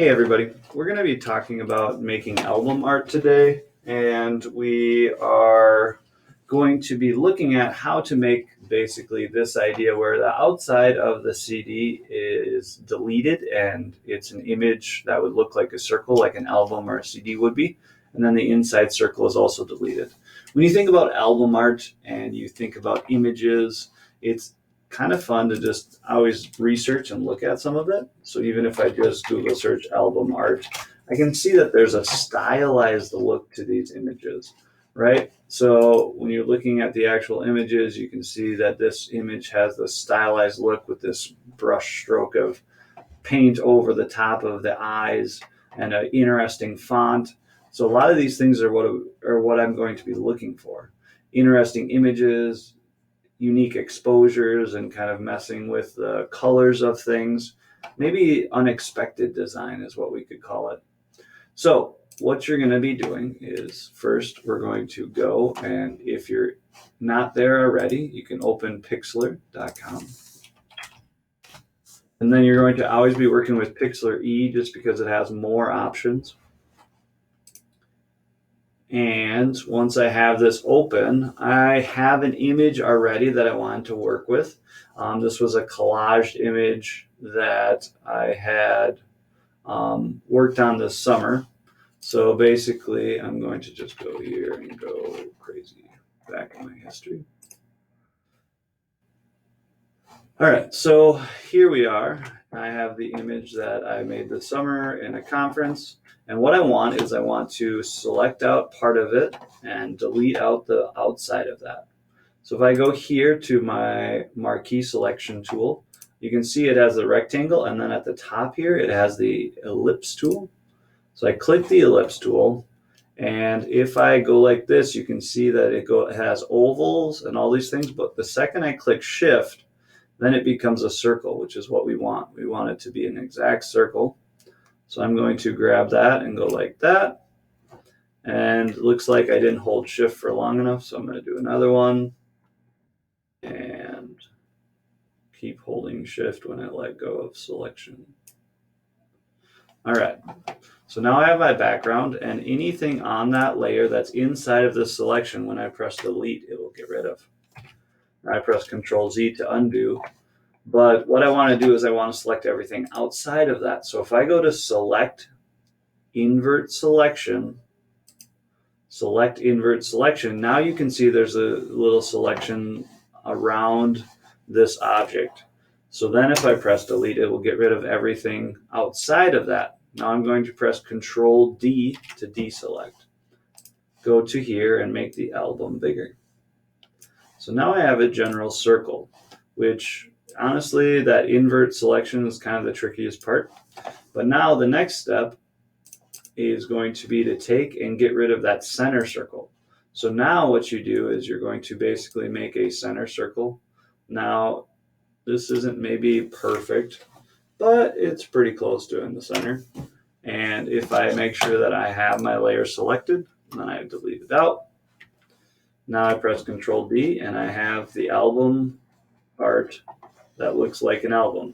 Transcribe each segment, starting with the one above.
Hey everybody, we're going to be talking about making album art today, and we are going to be looking at how to make basically this idea where the outside of the CD is deleted and it's an image that would look like a circle, like an album or a CD would be, and then the inside circle is also deleted. When you think about album art and you think about images, it's kind of fun to just always research and look at some of it. So even if I just Google search album art, I can see that there's a stylized look to these images, right? So when you're looking at the actual images, you can see that this image has the stylized look with this brush stroke of paint over the top of the eyes and an interesting font. So a lot of these things are what I'm going to be looking for. Interesting images, unique exposures, and kind of messing with the colors of things. Maybe unexpected design is what we could call it. So what you're going to be doing is first we're going to go, and if you're not there already, you can open pixlr.com. And then you're going to always be working with Pixlr E just because it has more options. And once I have this open, I have an image already that I wanted to work with. This was a collaged image that I had worked on this summer. So basically, I'm going to just go here and go crazy back in my history. All right, so here we are. I have the image that I made this summer in a conference. And what I want is I want to select out part of it and delete out the outside of that. So if I go here to my marquee selection tool, you can see it has the rectangle, and then at the top here, it has the ellipse tool. So I click the ellipse tool, and if I go like this, you can see that it has ovals and all these things, but the second I click shift, then it becomes a circle, which is what we want. We want it to be an exact circle. So I'm going to grab that and go like that. And it looks like I didn't hold shift for long enough, so I'm going to do another one. And keep holding shift when I let go of selection. All right. So now I have my background, and anything on that layer that's inside of the selection, when I press delete, it will get rid of. I press Control Z to undo. But what I want to do is I want to select everything outside of that. So if I go to select, invert selection, select invert selection, now you can see there's a little selection around this object. So then if I press delete, it will get rid of everything outside of that. Now I'm going to press Control D to deselect. Go to here and make the album bigger. So now I have a general circle, which honestly, that invert selection is kind of the trickiest part. But now the next step is going to be to take and get rid of that center circle. So now what you do is you're going to basically make a center circle. Now, this isn't maybe perfect, but it's pretty close to in the center. And if I make sure that I have my layer selected, then I delete it out. Now I press Control D, and I have the album art that looks like an album.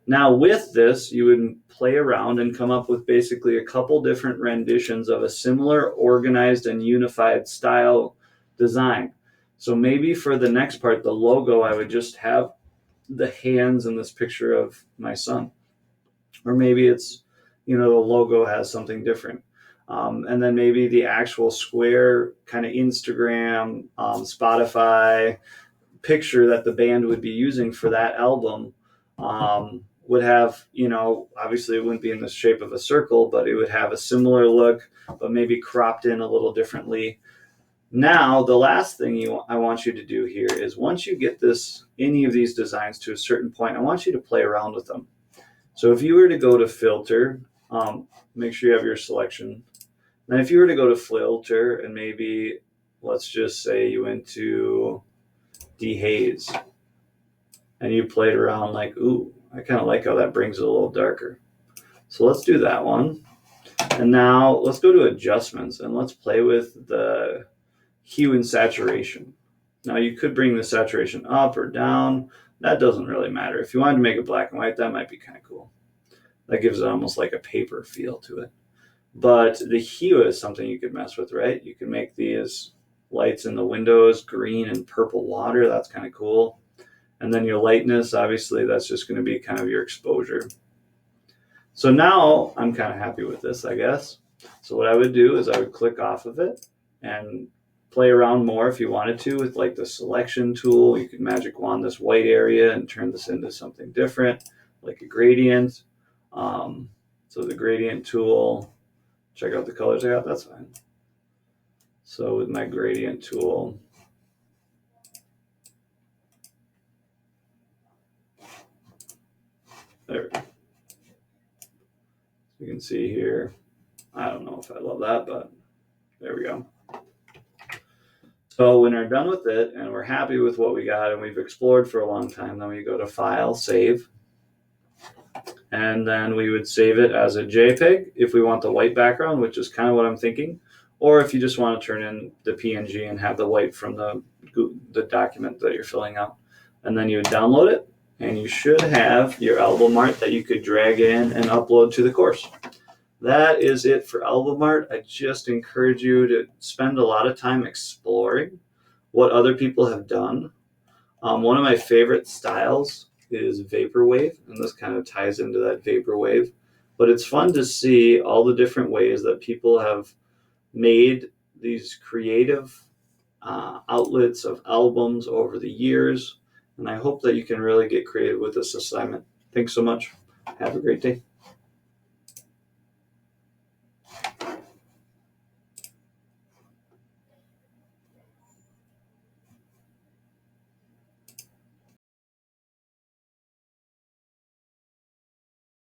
Now with this, you would play around and come up with basically a couple different renditions of a similar organized and unified style design. So maybe for the next part, the logo, I would just have the hands in this picture of my son. Or maybe it's, the logo has something different. And then maybe the actual square kind of Instagram, Spotify picture that the band would be using for that album would have, obviously it wouldn't be in the shape of a circle, but it would have a similar look, but maybe cropped in a little differently. Now, the last thing I want you to do here is once you get any of these designs to a certain point, I want you to play around with them. So if you were to go to filter, make sure you have your selection. Then if you were to go to filter and maybe, let's just say you went to dehaze and you played around like, ooh, I kind of like how that brings it a little darker. So let's do that one. And now let's go to adjustments and let's play with the hue and saturation. Now you could bring the saturation up or down. That doesn't really matter. If you wanted to make it black and white, that might be kind of cool. That gives it almost like a paper feel to it. But the hue is something you could mess with, right? You can make these lights in the windows green and purple water. That's kind of cool. And then your lightness, obviously, that's just going to be kind of your exposure. So now I'm kind of happy with this, I guess. So what I would do is I would click off of it and play around more if you wanted to with like the selection tool. You could magic wand this white area and turn this into something different, like a gradient. So the gradient tool, check out the colors I got, that's fine. So with my gradient tool, there, you can see here, I don't know if I love that, but there we go. So when we're done with it and we're happy with what we got and we've explored for a long time, then we go to File, Save. And then we would save it as a JPEG if we want the white background, which is kind of what I'm thinking. Or if you just want to turn in the PNG and have the white from the document that you're filling out. And then you would download it, and you should have your album art that you could drag in and upload to the course. That is it for album art. I just encourage you to spend a lot of time exploring what other people have done. One of my favorite styles is vaporwave, and this kind of ties into that vaporwave. But it's fun to see all the different ways that people have made these creative outlets of albums over the years. And I hope that you can really get creative with this assignment. Thanks so much. Have a great day.